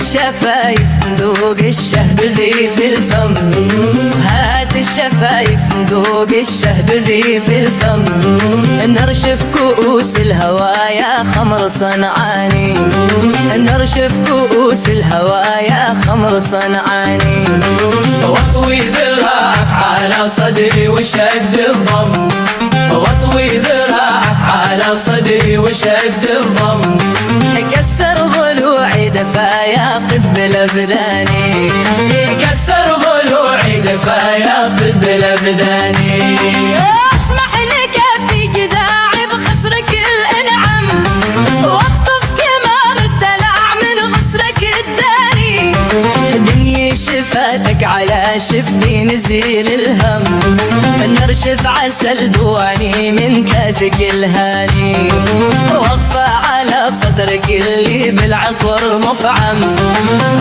الشفايف ندوق الشهد ذي في الفم، هات الشفايف ندوق الشهد ذي في الفم، نرشف كؤوس الهوايا خمر صنعاني، نرشف كؤوس الهوايا خمر صنعاني. واطوي ذراعك على صدري وشد الضم، واطوي ذراعك على صدري وشد الضم، كسر ضلوعي دفايا طب الابداني، كسر ضلوعي دفايا طب الابداني. اسمح لك في جداعي بخسرك الانعم، واقطف كمار الدلع من غسرك الداني، دنيا شفاتك على شفتي نزيل الهم، نرشف عسل دواني من كاسك الهاني، واخفى على صدرك اللي بالعطر مفعم،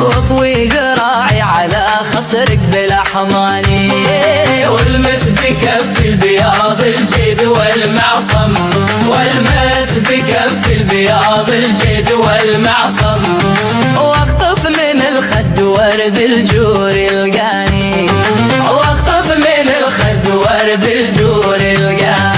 واطوي ذراعي على خصرك بالاحضاني، والمس بكف البياض الجيد والمعصم، والمس بكف البياض الجيد والمعصم، واخطف من الخد ورد الجور القاني، واخطف من الخد ورد الجور القاني.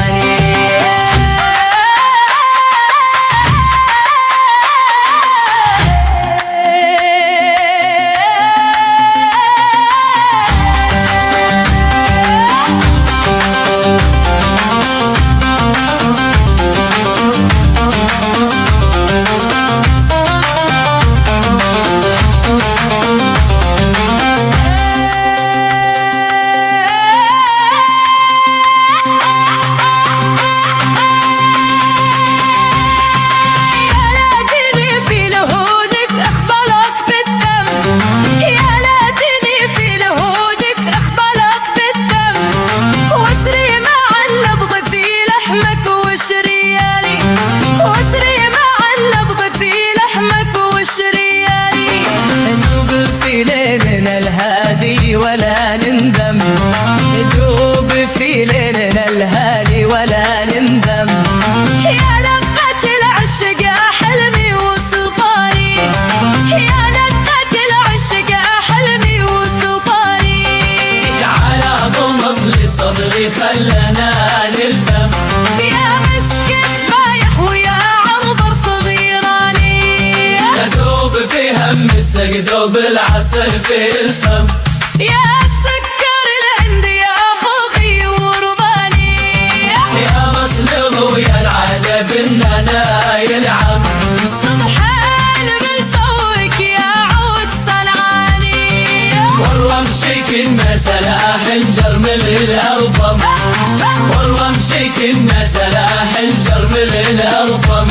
ليلنا الهادي ولا نندم، ندوب في ليلنا الهادي ولا نندم، يا لفة العشق يا حلمي وسلطاني، يا لفة العشق يا حلمي وسلطاني. تعال ضمض لصدري خلنا نلتم، يا مسك فايح ويا عربر صغيراني، ندوب في هم السقدوب العسل في الفم، يا السكر الهندي يا خوخي ورباني، يا مصلب ويا العادة بالنانا ينعم، سبحان من سويك يا عود صنعاني، والرمشي كنا سلاح الجرم للأرضم، والرمشي كنا سلاح الجرم للأرضم.